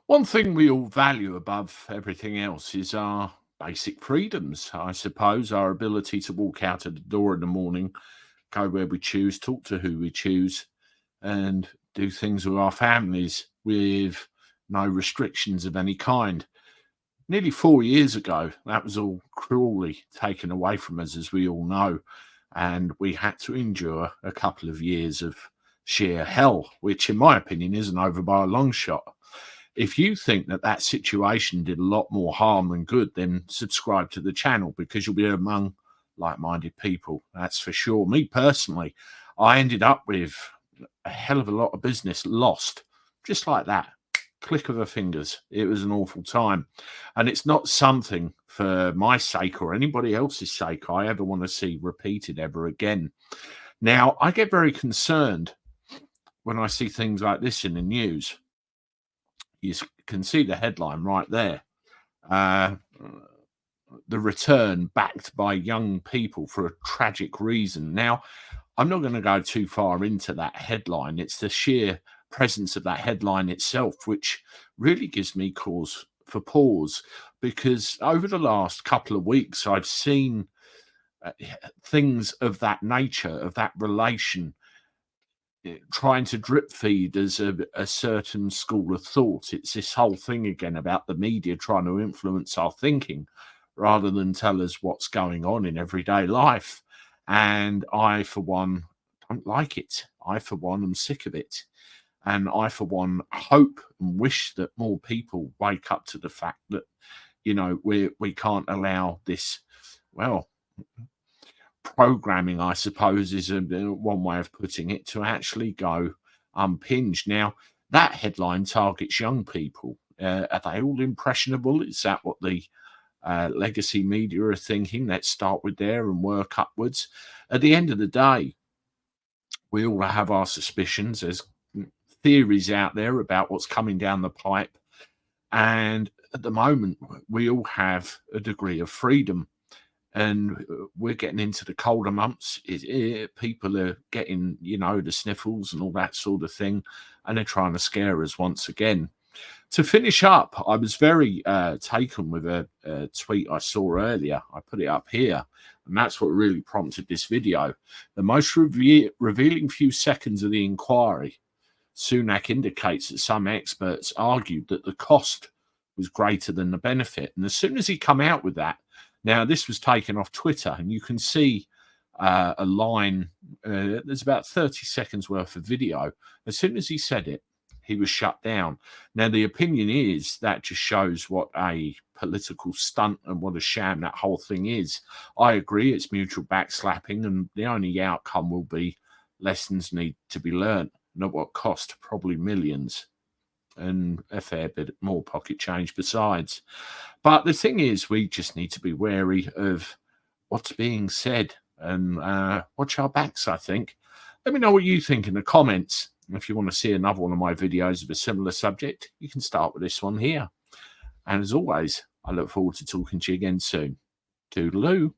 One thing we all value above everything else is our basic freedoms, I suppose, our ability to walk out of the door in the morning, go where we choose, talk to who we choose, and do things with our families with no restrictions of any kind. Nearly 4 years ago, that was all cruelly taken away from us, as we all know, and we had to endure a couple of years of sheer hell, which, in my opinion, isn't over by a long shot. If you think that that situation did a lot more harm than good, then subscribe to the channel because you'll be among like-minded people. That's for sure. Me personally, I ended up with a hell of a lot of business lost, just like that. Click of the fingers. It was an awful time. And it's not something for my sake or anybody else's sake I ever want to see repeated ever again. Now, I get very concerned when I see things like this in the news. You can see the headline right there. The return backed by young people for a tragic reason. Now, I'm not going to go too far into that headline. It's the sheer presence of that headline itself, which really gives me cause for pause, because over the last couple of weeks, I've seen things of that nature, of that relation, trying to drip feed as a certain school of thought. It's this whole thing again about the media trying to influence our thinking rather than tell us what's going on in everyday life. And I, for one, don't like it. I, for one, am sick of it. And I, for one, hope and wish that more people wake up to the fact that, we can't allow this, well, programming, I suppose, is one way of putting it, to actually go unpinged. Now, that headline targets young people. Are they all impressionable? Is that what the legacy media are thinking? Let's start with there and work upwards. At the end of the day, we all have our suspicions. There's theories out there about what's coming down the pipe. And at the moment, we all have a degree of freedom. And we're getting into the colder months. People are getting, the sniffles and all that sort of thing. And they're trying to scare us once again. To finish up, I was very taken with a tweet I saw earlier. I put it up here. And that's what really prompted this video. The most revealing few seconds of the inquiry, Sunak indicates that some experts argued that the cost was greater than the benefit. And as soon as he come out with that, now this was taken off Twitter, and you can see a line, there's about 30 seconds worth of video. As soon as he said it, he was shut down. Now, the opinion is that just shows what a political stunt and what a sham that whole thing is. I agree, it's mutual backslapping, and the only outcome will be lessons need to be learnt, and at what cost? Probably millions, and a fair bit more pocket change besides. But the thing is, we just need to be wary of what's being said and watch our backs, I think. Let me know what you think in the comments. If you want to see another one of my videos of a similar subject, you can start with this one here. And as always, I look forward to talking to you again soon. Toodaloo.